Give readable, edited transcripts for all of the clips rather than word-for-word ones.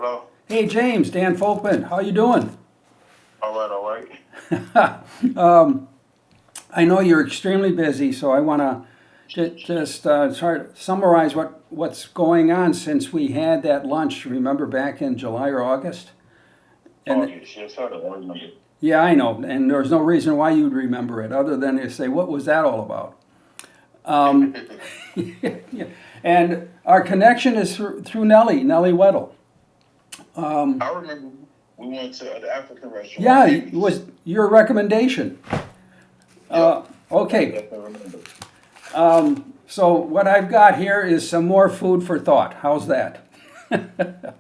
Hello. Hey James, Dan Folkman, how you doing? All right, all right. I know you're extremely busy, so I want to just try to summarize what's going on since we had that lunch. Remember back in July or August? Oh, And yes, sir. I remember. yeah, I know, and there's no reason why you'd remember it other than to say, what was that all about? Yeah. And our connection is through Nellie Weddle. I remember we went to the African restaurant, Yeah, it Amy's. was your recommendation. Yep, I Okay, definitely remember. so what I've got here is some more food for thought. How's that? Cool.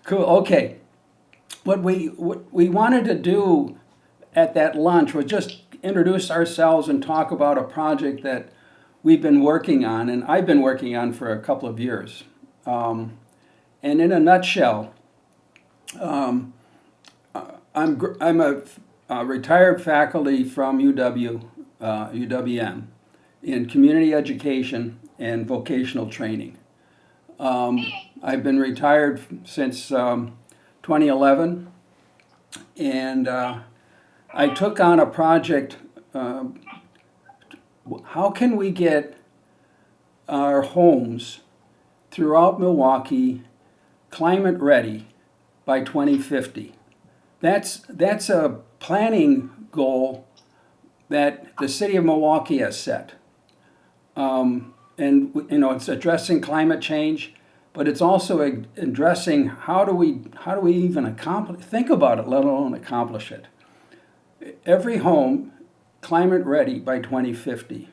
Cool. Okay. What we wanted to do at that lunch was just introduce ourselves and talk about a project that we've been working on, and I've been working on for a couple of years. And in a nutshell, I'm a retired faculty from UWM in community education and vocational training. I've been retired since 2011, and I took on a project. How can we get our homes throughout Milwaukee climate ready by 2050? That's a planning goal that the city of Milwaukee has set. And it's addressing climate change, but it's also addressing how do we even think about it, let alone accomplish it. Every home climate ready by 2050.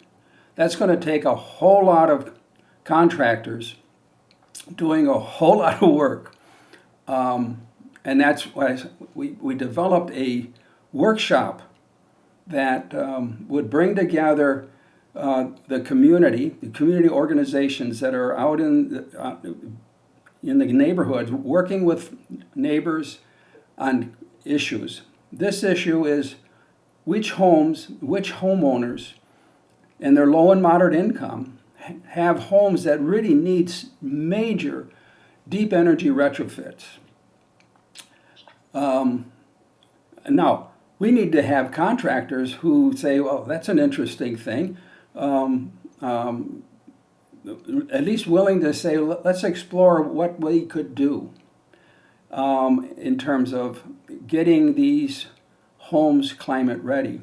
That's going to take a whole lot of contractors doing a whole lot of work. And that's why we developed a workshop that would bring together the community organizations that are out in the neighborhoods, working with neighbors on issues. This issue is which homeowners, and their low and moderate income, have homes that really needs major deep energy retrofits. Now, we need to have contractors who say, well, that's an interesting thing. Um, um, at least willing to say, let's explore what we could do in terms of getting these homes climate ready.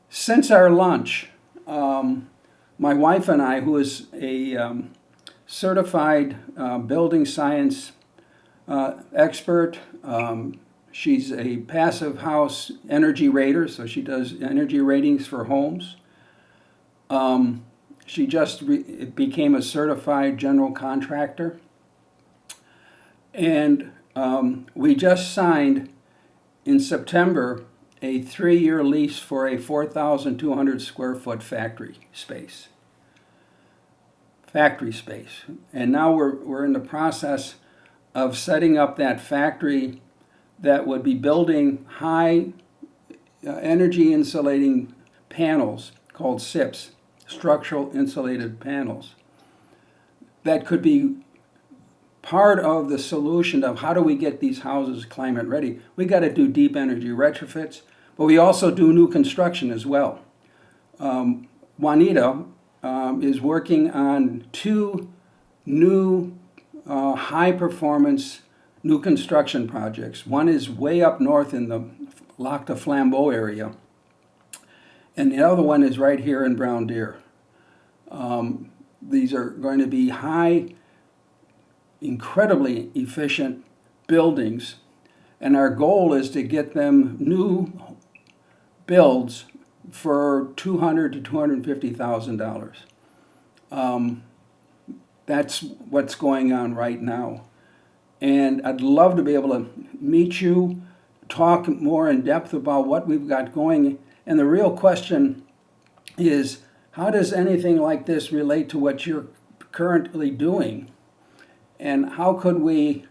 Since our lunch, my wife and I, who is a certified building science expert, she's a passive house energy rater, so she does energy ratings for homes. She just became a certified general contractor. And we just signed in September a 3-year lease for a 4,200 square foot factory space. And now we're in the process of setting up that factory that would be building high energy insulating panels called SIPs, structural insulated panels, that could be part of the solution of how do we get these houses climate ready. We got to do deep energy retrofits, but we also do new construction as well. Juanita is working on 2 new high performance new construction projects. One is way up north in the Lac de Flambeau area, and the other one is right here in Brown Deer. These are going to be incredibly efficient buildings, and our goal is to get them new builds for $200,000 to $250,000. That's what's going on right now. And I'd love to be able to meet you, talk more in depth about what we've got going. And the real question is, how does anything like this relate to what you're currently doing? And how could we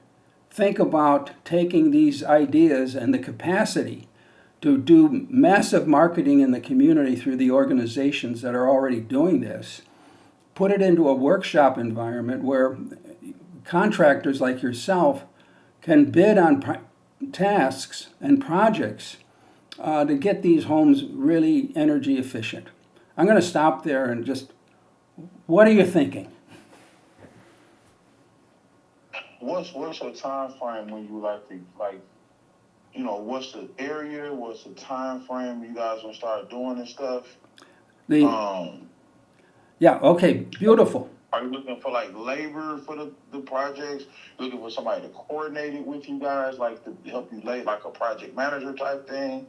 think about taking these ideas and the capacity to do massive marketing in the community through the organizations that are already doing this, put it into a workshop environment where contractors like yourself can bid on tasks and projects to get these homes really energy efficient. I'm going to stop there and just, what are you thinking? What's a time frame when you like to what's the area? What's the time frame you guys gonna start doing this stuff? The Yeah, okay, beautiful. Are you looking for like labor for the projects? Looking for somebody to coordinate it with you guys, like to help you lay like a project manager type thing?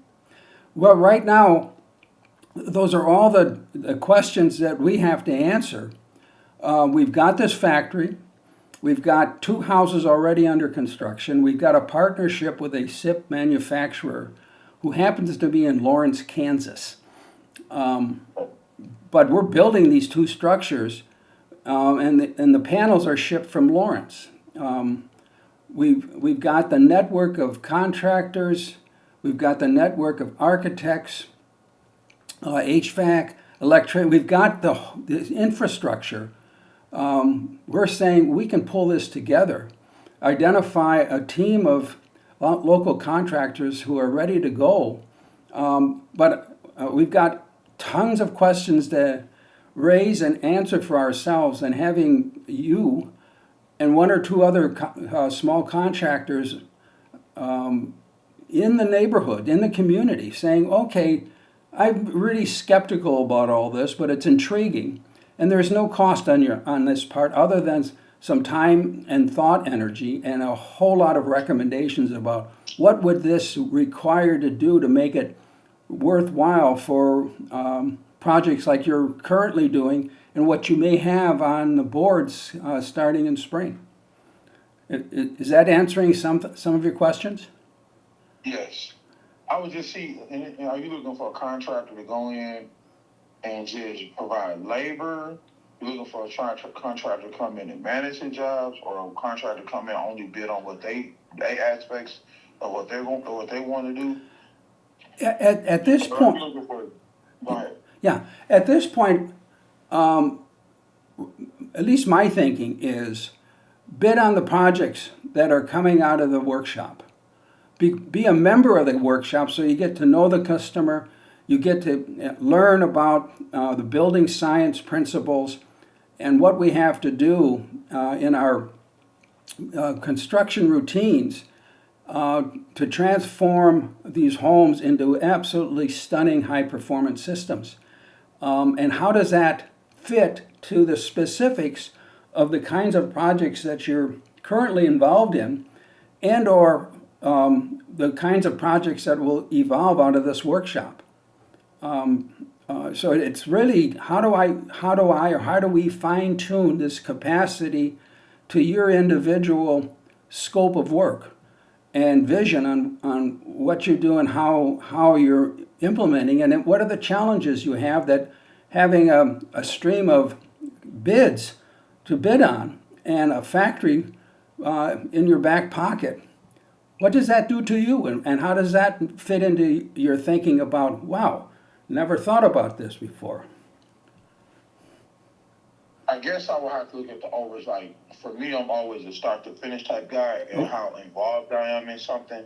Well, right now, those are all the questions that we have to answer. We've got this factory. We've got 2 houses already under construction. We've got a partnership with a SIP manufacturer who happens to be in Lawrence, Kansas. But we're building these 2 structures, and the panels are shipped from Lawrence. We've got the network of contractors. We've got the network of architects, HVAC, electric. We've got the infrastructure. We're saying we can pull this together, identify a team of local contractors who are ready to go. But we've got tons of questions to raise and answer for ourselves, and having you and 1 or 2 other small contractors in the neighborhood, in the community, saying, okay, I'm really skeptical about all this, but it's intriguing. And there's no cost on this part other than some time and thought energy and a whole lot of recommendations about what would this require to do to make it worthwhile for projects like you're currently doing and what you may have on the boards starting in spring. Is that answering some of your questions? Yes. I would just see, are you looking for a contractor to go in and just provide labor? You're looking for a contractor to come in and manage the jobs, or a contractor to come in and only bid on what they aspects of what they want to do? At this point, Go ahead. Yeah, at this point, at least my thinking is bid on the projects that are coming out of the workshop. Be a member of the workshop so you get to know the customer, you get to learn about the building science principles and what we have to do in our construction routines to transform these homes into absolutely stunning high-performance systems. And how does that fit to the specifics of the kinds of projects that you're currently involved in, and or the kinds of projects that will evolve out of this workshop? So it's really how do we fine tune this capacity to your individual scope of work and vision on what you do and how you're implementing, and what are the challenges you have that having a stream of bids to bid on and a factory in your back pocket. What does that do to you, and how does that fit into your thinking about, wow, never thought about this before? I guess I would have to look at the overs. Like, for me, I'm always a start to finish type guy, and how involved I am in something.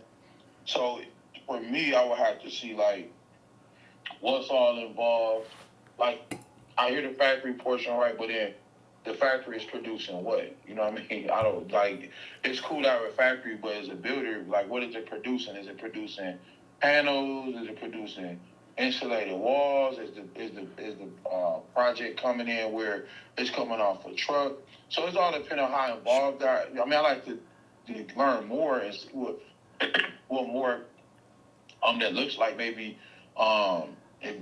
So for me, I would have to see like what's all involved. Like, I hear the factory portion, right, but then the factory is producing what? You know what I mean? I don't like. It's cool to have a factory, but as a builder, like, what is it producing? Is it producing panels? Is it producing insulated walls? Is the project coming in where it's coming off a truck? So it's all depending on how involved I mean, I like to learn more and see what more that looks like. Maybe if,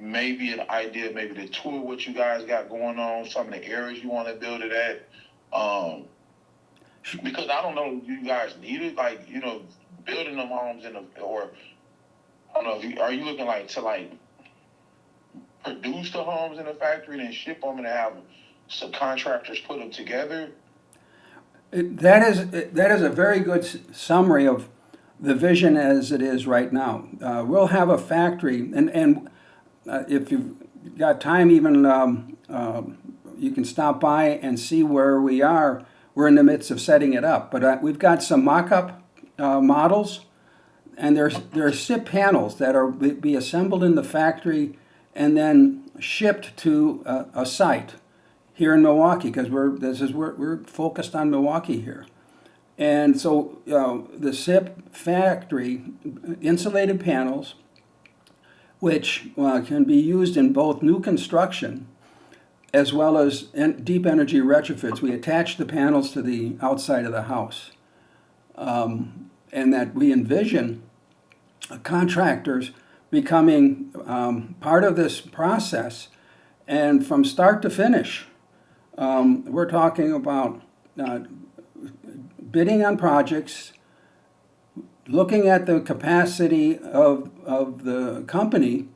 maybe an idea, maybe to tour what you guys got going on, some of the areas you want to build it at. Because I don't know if you guys need it, like, building them homes or I don't know, are you looking like to produce the homes in the factory and then ship them and have some contractors put them together? That is a very good summary of the vision as it is right now. We'll have a factory, and if you've got time, even you can stop by and see where we are. we're in the midst of setting it up. But we've got some mock-up models, and there are SIP panels that are be assembled in the factory and then shipped to a site here in Milwaukee, because we're focused on Milwaukee here. And so the SIP factory, insulated panels, which can be used in both new construction as well as deep energy retrofits. We attach the panels to the outside of the house. And that we envision contractors becoming part of this process. And from start to finish, we're talking about bidding on projects, looking at the capacity of the company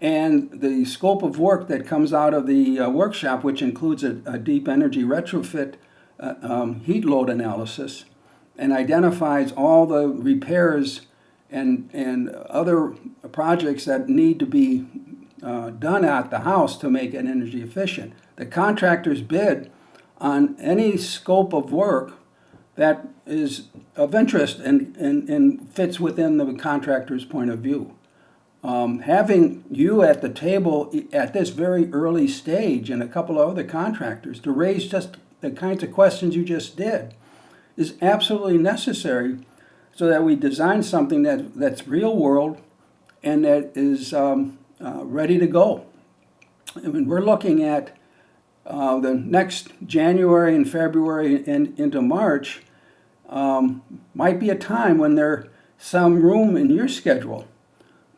and the scope of work that comes out of the workshop, which includes a deep energy retrofit heat load analysis, and identifies all the repairs and other projects that need to be done at the house to make it energy efficient. The contractors bid on any scope of work that is of interest and fits within the contractor's point of view. Having you at the table at this very early stage and a couple of other contractors to raise just the kinds of questions you just did is absolutely necessary, so that we design something that's real world and that is ready to go. I mean, we're looking at the next January and February and into March might be a time when there's some room in your schedule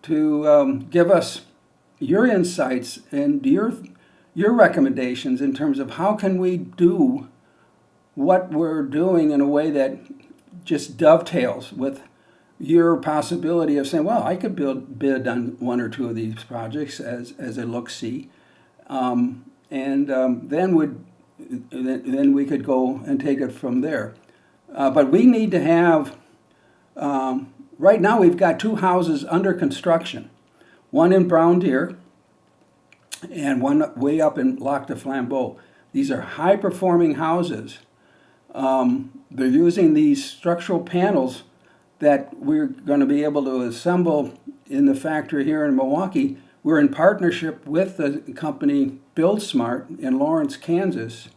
to give us your insights and your recommendations in terms of how can we do what we're doing in a way that just dovetails with your possibility of saying, well, I could bid on one or two of these projects as a look-see, and then we could go and take it from there. But we need to have, right now we've got 2 houses under construction, one in Brown Deer and one way up in Lac de Flambeau. These are high-performing houses. They're using these structural panels that we're going to be able to assemble in the factory here in Milwaukee. We're in partnership with the company Build Smart in Lawrence, Kansas.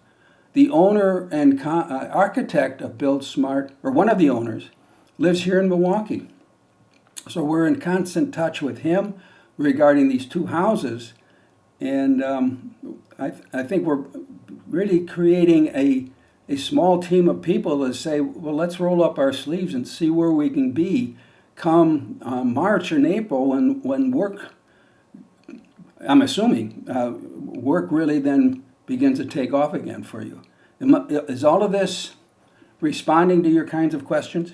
The owner and architect of Build Smart, or one of the owners, lives here in Milwaukee. So we're in constant touch with him regarding these 2 houses. And I think we're really creating a small team of people to say, well, let's roll up our sleeves and see where we can be come March and April when work, I'm assuming, work really then begins to take off again for you. Is all of this responding to your kinds of questions?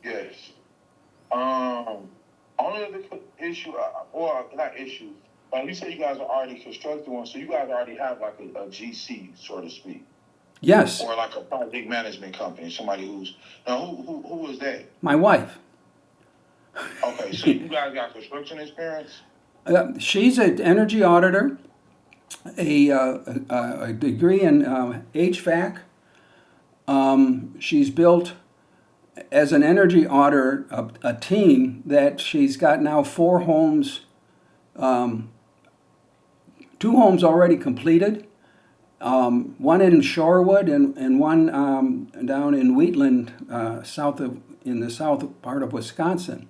Yes. Only the issue, or not issue, but you say you guys are already constructing one, so you guys already have like a GC, so to speak. Yes. Or like a project management company, somebody who's, now who is that? My wife. Okay, so you guys got construction experience? She's an energy auditor, a degree in HVAC. She's built, as an energy auditor, a team that she's got now 4 homes, 2 homes already completed, one in Shorewood and one down in Wheatland, in the south part of Wisconsin.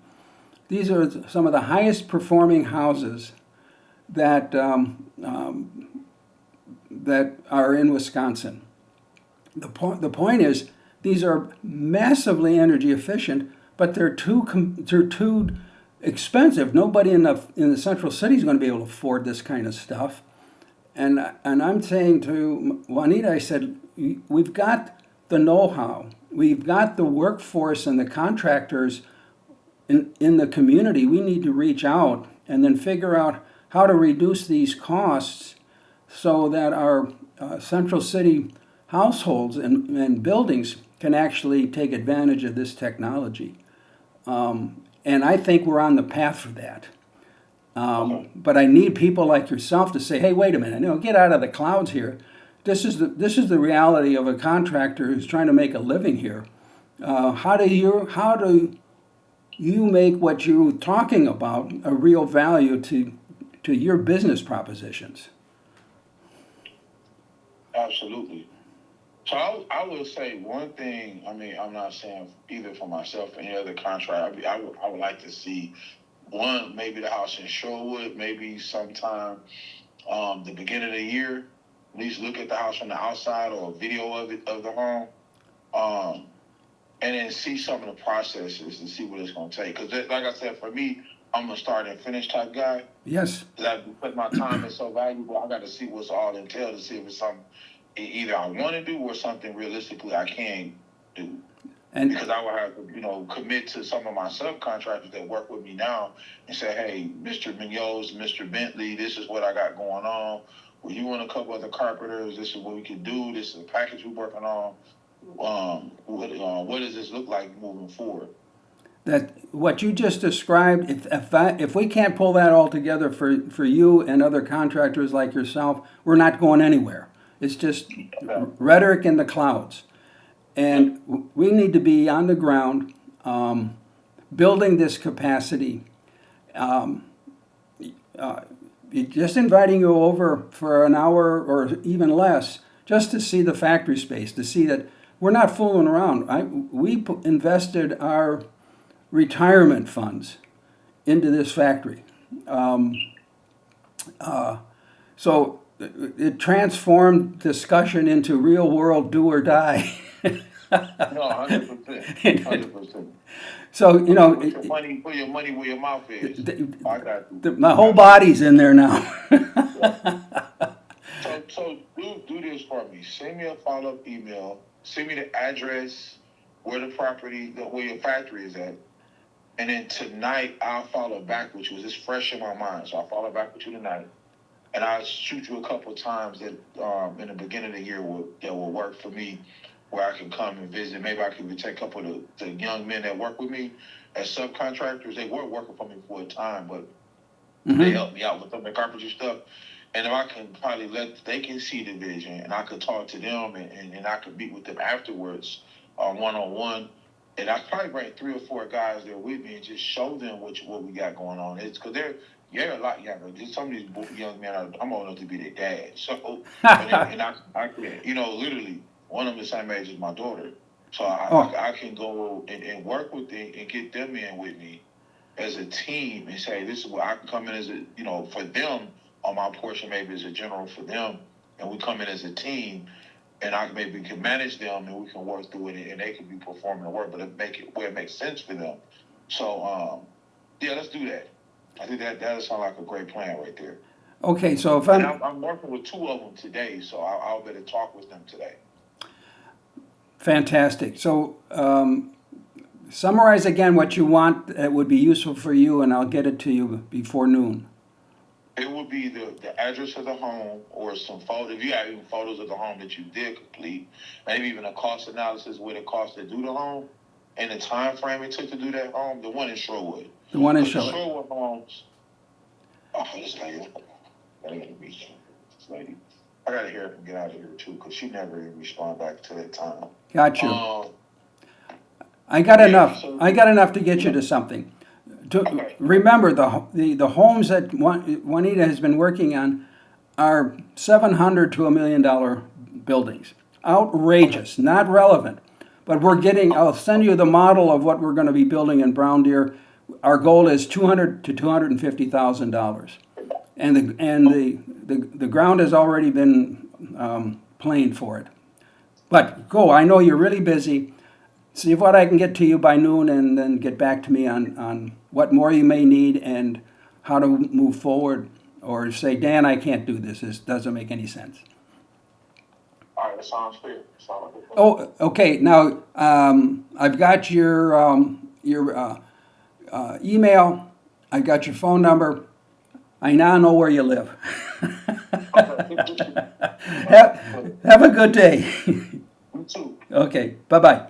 These are some of the highest performing houses that are in Wisconsin. The point is, these are massively energy efficient, but they're too expensive. Nobody in the central city is going to be able to afford this kind of stuff. And I'm saying to Juanita, I said, we've got the know-how, we've got the workforce and the contractors in the community. We need to reach out and then figure out how to reduce these costs so that our central city households and buildings can actually take advantage of this technology. And I think we're on the path for that. But I need people like yourself to say, hey, wait a minute, get out of the clouds here. this is the reality of a contractor who's trying to make a living here. How do you make what you're talking about a real value to your business propositions? Absolutely. So I would say one thing. I mean, I'm not saying either for myself or any other contract. I would like to see one, maybe the house in Shorewood, maybe sometime the beginning of the year. At least look at the house from the outside or a video of the home, and then see some of the processes and see what it's going to take. Because like I said, for me, I'm a start and finish type guy. Yes. Because my time is so valuable, I got to see what's all entailed to see if it's something either I want to do or something realistically I can do. And because I would have to, commit to some of my subcontractors that work with me now and say, hey, Mr. Mignol's, Mr. Bentley, this is what I got going on. Well, you want a couple other carpenters? This is what we can do. This is a package we're working on. What does this look like moving forward? That what you just described, if we can't pull that all together for you and other contractors like yourself, we're not going anywhere. It's just rhetoric in the clouds. And we need to be on the ground, building this capacity. Just inviting you over for an hour or even less, just to see the factory space, to see that we're not fooling around. We invested our retirement funds into this factory. So it transformed discussion into real world do or die. No, 100%. 100%. So, put your money where your mouth is. I got you. My whole body's in there now. So do this for me. Send me a follow-up email. Send me the address, where the property, where your factory is at. And then tonight, I'll follow back with you. It's fresh in my mind. So I'll follow back with you tonight. And I'll shoot you a couple times that in the beginning of the year that will work for me, where I can come and visit. Maybe I can even take a couple of the young men that work with me as subcontractors. They were working for me for a time, but they helped me out with some of the carpentry stuff. And if I can probably they can see the vision, and I could talk to them, and I could meet with them afterwards, one-on-one. And I probably bring 3 or 4 guys there with me and just show them what we got going on. It's because they're a lot younger. Some of these young men, I'm old enough to be their dad. So, and I literally, one of them the same age as my daughter. So I can go and work with them and get them in with me as a team and say, this is where I can come in as for them on my portion, maybe as a general for them. And we come in as a team, and maybe we can manage them, and we can work through it, and they can be performing the work, but make it where it makes sense for them. So, let's do that. I think that sounds like a great plan right there. Okay, so if I'm working with 2 of them today, so I'll better talk with them today. Fantastic. So, summarize again what you want that would be useful for you, and I'll get it to you before noon. It would be the address of the home, or some photos. If you have even photos of the home that you did complete, maybe even a cost analysis what it costs to do the home, and the time frame it took to do that home. The one in Shorewood. The one in Shorewood. Shorewood. The Shorewood homes. Oh, this lady. I gotta meet this lady. I gotta hear her get out of here too, because she never even respond back to that time. Got you. I got enough. So, I got enough to get you to something. Remember, the homes that Juanita has been working on are $700,000 to $1 million buildings. Outrageous, not relevant. But I'll send you the model of what we're going to be building in Brown Deer. Our goal is $200,000 to $250,000. And the ground has already been planed for it. But I know you're really busy. See what I can get to you by noon, and then get back to me on what more you may need and how to move forward. Or say, Dan, I can't do this. This doesn't make any sense. All right, that sounds fair. Oh, okay. Now, I've got your email. I've got your phone number. I now know where you live. Have a good day. You too. Okay. Bye-bye.